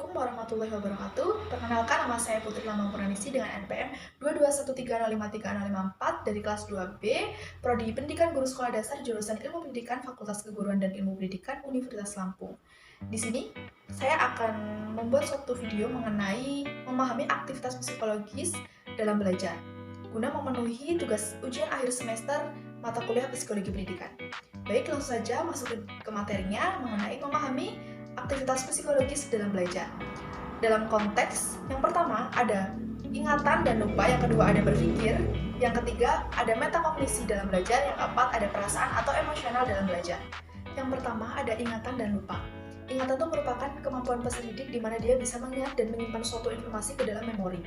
Assalamualaikum warahmatullahi wabarakatuh. Perkenalkan, nama saya Putri Lambang Purnaningsi dengan NPM 221305364 dari kelas 2B, Prodi Pendidikan Guru Sekolah Dasar jurusan Ilmu Pendidikan Fakultas Keguruan dan Ilmu Pendidikan Universitas Lampung. Di sini, saya akan membuat suatu video mengenai memahami aktivitas psikologis dalam belajar, guna memenuhi tugas ujian akhir semester mata kuliah Psikologi Pendidikan. Baik, langsung saja masuk ke materinya mengenai memahami aktivitas psikologis dalam belajar. Dalam konteks yang pertama ada ingatan dan lupa, yang kedua ada berpikir, yang ketiga ada metakognisi dalam belajar, yang keempat ada perasaan atau emosional dalam belajar. Yang pertama ada ingatan dan lupa. Ingatan itu merupakan kemampuan peserta didik di mana dia bisa mengingat dan menyimpan suatu informasi ke dalam memori.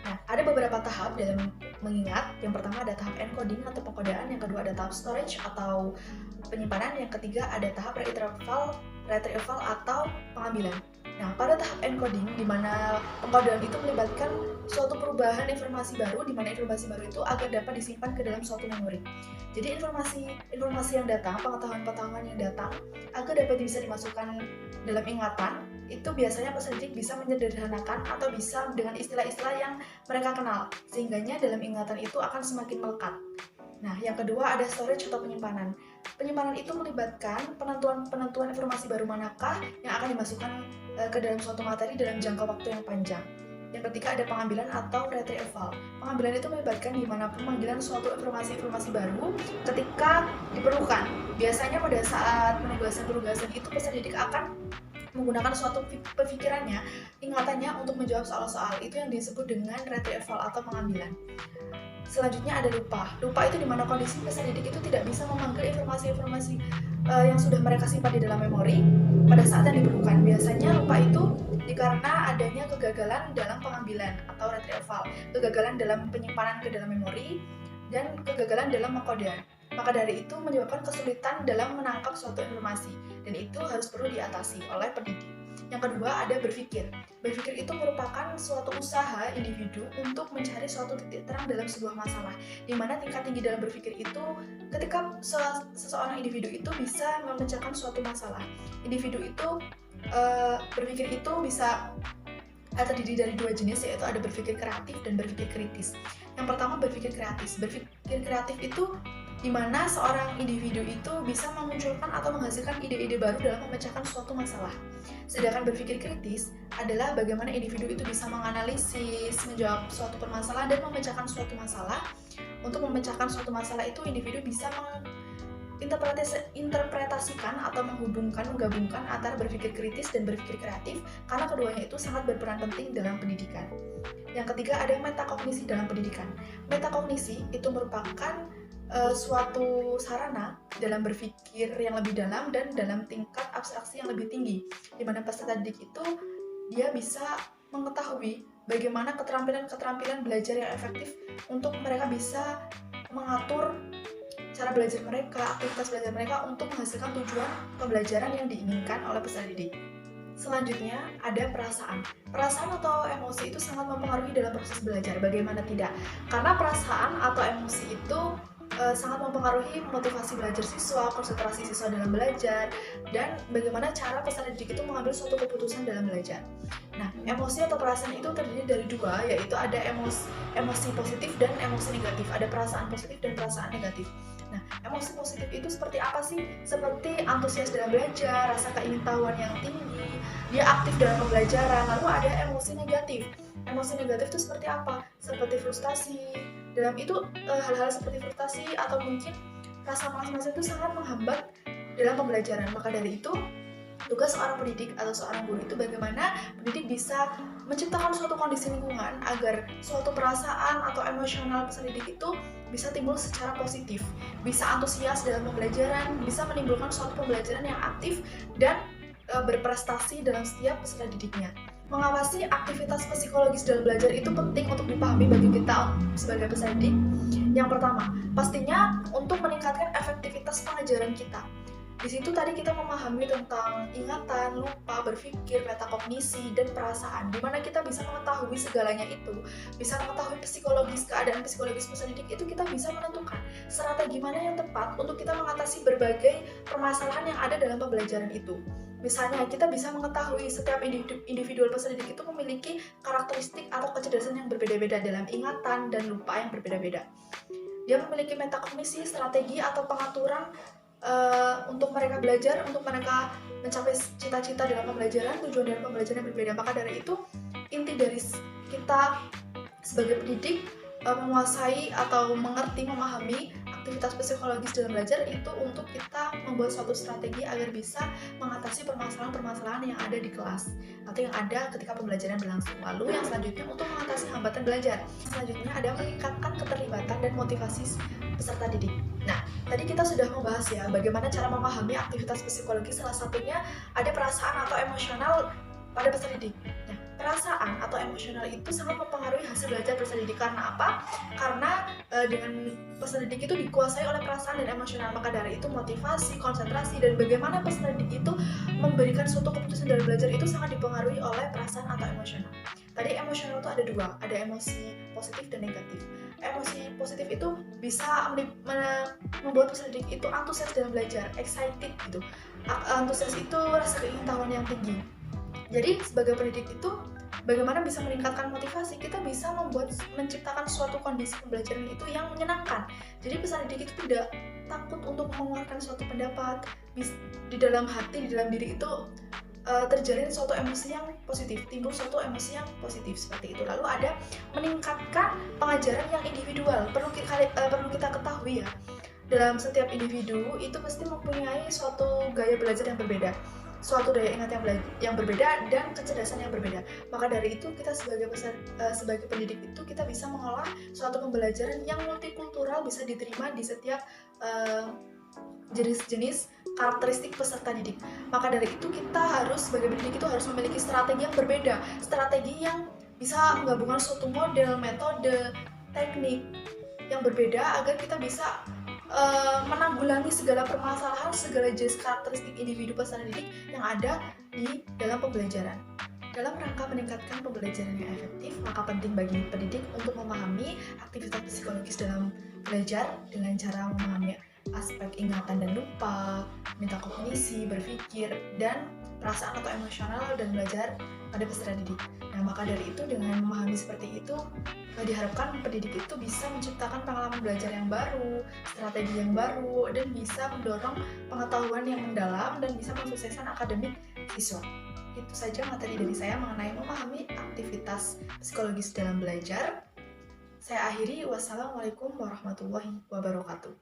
Nah, ada beberapa tahap dalam mengingat. Yang pertama ada tahap encoding atau pengkodaan, yang kedua ada tahap storage atau penyimpanan, yang ketiga ada tahap retrieval atau pengambilan. Nah, pada tahap encoding, di mana pengkodaan itu melibatkan suatu perubahan informasi baru, di mana informasi baru itu agar dapat disimpan ke dalam suatu memori. Jadi informasi yang datang, pengetahuan yang datang, agar dapat bisa dimasukkan dalam ingatan, itu biasanya peserta didik bisa menyederhanakan atau bisa dengan istilah-istilah yang mereka kenal, sehingganya dalam ingatan itu akan semakin melekat. Nah, yang kedua ada storage atau penyimpanan. Penyimpanan itu melibatkan penentuan informasi baru manakah yang akan dimasukkan ke dalam suatu materi dalam jangka waktu yang panjang. Yang ketiga ada pengambilan atau retrieval. Pengambilan itu melibatkan di mana pemanggilan suatu informasi baru ketika diperlukan. Biasanya pada saat penugasan itu peserta didik akan menggunakan suatu pemikirannya, ingatannya untuk menjawab soal-soal. Itu yang disebut dengan retrieval atau pengambilan. Selanjutnya ada lupa. Lupa itu dimana kondisi peserta didik itu tidak bisa memanggil informasi-informasi yang sudah mereka simpan di dalam memori pada saat yang diperlukan. Biasanya lupa itu karena adanya kegagalan dalam pengambilan atau retrieval, kegagalan dalam penyimpanan ke dalam memori, dan kegagalan dalam pengkodean. Maka dari itu menyebabkan kesulitan dalam menangkap suatu informasi, dan itu harus perlu diatasi oleh pendidik. Yang kedua ada berpikir. Berpikir itu merupakan suatu usaha individu untuk mencari suatu titik terang dalam sebuah masalah, di mana tingkat tinggi dalam berpikir itu ketika seseorang individu itu bisa memecahkan suatu masalah. Individu itu berpikir itu bisa terdiri dari dua jenis, yaitu ada berpikir kreatif dan berpikir kritis. Yang pertama berpikir kreatif. Berpikir kreatif itu di mana seorang individu itu bisa memunculkan atau menghasilkan ide-ide baru dalam memecahkan suatu masalah. Sedangkan berpikir kritis adalah bagaimana individu itu bisa menganalisis, menjawab suatu permasalahan, dan memecahkan suatu masalah. Untuk memecahkan suatu masalah itu individu bisa menginterpretasikan atau menggabungkan antara berpikir kritis dan berpikir kreatif, karena keduanya itu sangat berperan penting dalam pendidikan. Yang ketiga ada metakognisi dalam pendidikan. Metakognisi itu merupakan suatu sarana dalam berpikir yang lebih dalam dan dalam tingkat abstraksi yang lebih tinggi, di mana peserta didik itu dia bisa mengetahui bagaimana keterampilan belajar yang efektif untuk mereka bisa mengatur cara belajar mereka, aktivitas belajar mereka untuk menghasilkan tujuan pembelajaran yang diinginkan oleh peserta didik. Selanjutnya ada perasaan. Perasaan atau emosi itu sangat mempengaruhi dalam proses belajar. Bagaimana tidak? Karena perasaan atau emosi itu sangat mempengaruhi motivasi belajar siswa, konsentrasi siswa dalam belajar, dan bagaimana cara peserta didik itu mengambil suatu keputusan dalam belajar. Nah, emosi atau perasaan itu terdiri dari dua, yaitu ada emosi positif dan emosi negatif. Ada perasaan positif dan perasaan negatif. Nah, emosi positif itu seperti apa sih? Seperti antusias dalam belajar, rasa keingintahuan yang tinggi, dia aktif dalam pembelajaran. Lalu ada emosi negatif. Emosi negatif itu seperti apa? Seperti frustasi. Dalam itu hal-hal seperti frustasi atau mungkin rasa malas-malas itu sangat menghambat dalam pembelajaran. Maka dari itu, tugas seorang pendidik atau seorang guru itu bagaimana pendidik bisa menciptakan suatu kondisi lingkungan agar suatu perasaan atau emosional peserta didik itu bisa timbul secara positif, bisa antusias dalam pembelajaran, bisa menimbulkan suatu pembelajaran yang aktif dan berprestasi dalam setiap peserta didiknya. Mengawasi aktivitas psikologis dalam belajar itu penting untuk dipahami bagi kita sebagai peserta didik. Yang pertama, pastinya untuk meningkatkan efektivitas pengajaran kita. Di situ tadi kita memahami tentang ingatan, lupa, berpikir, metakognisi, dan perasaan, di mana kita bisa mengetahui segalanya itu, bisa mengetahui keadaan psikologis peserta didik itu, kita bisa menentukan strategi mana yang tepat untuk kita mengatasi berbagai permasalahan yang ada dalam pembelajaran itu. Misalnya, kita bisa mengetahui setiap individual peserta didik itu memiliki karakteristik atau kecerdasan yang berbeda-beda dalam ingatan dan lupa yang berbeda-beda. Dia memiliki metakognisi, strategi atau pengaturan untuk mereka belajar, untuk mereka mencapai cita-cita dalam pembelajaran, tujuan dalam pembelajaran yang berbeda. Maka dari itu, inti dari kita sebagai pendidik menguasai atau mengerti, memahami aktivitas psikologis dalam belajar itu untuk kita membuat suatu strategi agar bisa mengatasi permasalahan-permasalahan yang ada di kelas atau yang ada ketika pembelajaran berlangsung. Lalu yang selanjutnya untuk mengatasi hambatan belajar. Selanjutnya ada meningkatkan keterlibatan dan motivasi peserta didik. Nah, tadi kita sudah membahas ya bagaimana cara memahami aktivitas psikologi, salah satunya ada perasaan atau emosional pada peserta didik. Nah, perasaan atau emosional itu sangat mempengaruhi hasil belajar peserta didik. Karena apa? Karena dengan peserta didik itu dikuasai oleh perasaan dan emosional, maka dari itu motivasi, konsentrasi, dan bagaimana peserta didik itu memberikan suatu keputusan dalam belajar itu sangat dipengaruhi oleh perasaan atau emosional. Tadi emosional itu ada dua, ada emosi positif dan negatif. Emosi positif itu bisa membuat peserta didik itu antusias dalam belajar, excited gitu. Antusias itu rasa keingintahuan yang tinggi. Jadi sebagai pendidik itu bagaimana bisa meningkatkan motivasi? Kita bisa menciptakan suatu kondisi pembelajaran itu yang menyenangkan. Jadi peserta didik itu tidak takut untuk mengeluarkan suatu pendapat. Di dalam hati, di dalam diri itu terjalin suatu emosi yang positif, timbul suatu emosi yang positif seperti itu. Lalu ada meningkatkan pengajaran yang individual. Perlu kita ketahui ya, dalam setiap individu itu pasti mempunyai suatu gaya belajar yang berbeda, suatu daya ingat yang berbeda, dan kecerdasan yang berbeda. Maka dari itu kita sebagai pendidik itu kita bisa mengolah suatu pembelajaran yang multikultural, bisa diterima di setiap jenis-jenis karakteristik peserta didik. Maka dari itu kita harus sebagai pendidik itu harus memiliki strategi yang berbeda, strategi yang bisa menggabungkan suatu model, metode, teknik yang berbeda agar kita bisa menanggulangi segala permasalahan, segala jenis karakteristik individu peserta didik yang ada di dalam pembelajaran. Dalam rangka meningkatkan pembelajaran yang efektif, maka penting bagi pendidik untuk memahami aktivitas psikologis dalam belajar dengan cara memahami aspek ingatan dan lupa, metakognisi, berpikir, dan perasaan atau emosional dan belajar pada peserta didik. Nah, maka dari itu dengan memahami seperti itu, diharapkan pendidik itu bisa menciptakan pengalaman belajar yang baru, strategi yang baru, dan bisa mendorong pengetahuan yang mendalam dan bisa mensukseskan akademik siswa. Itu saja materi dari saya mengenai memahami aktivitas psikologis dalam belajar. Saya akhiri, wassalamualaikum warahmatullahi wabarakatuh.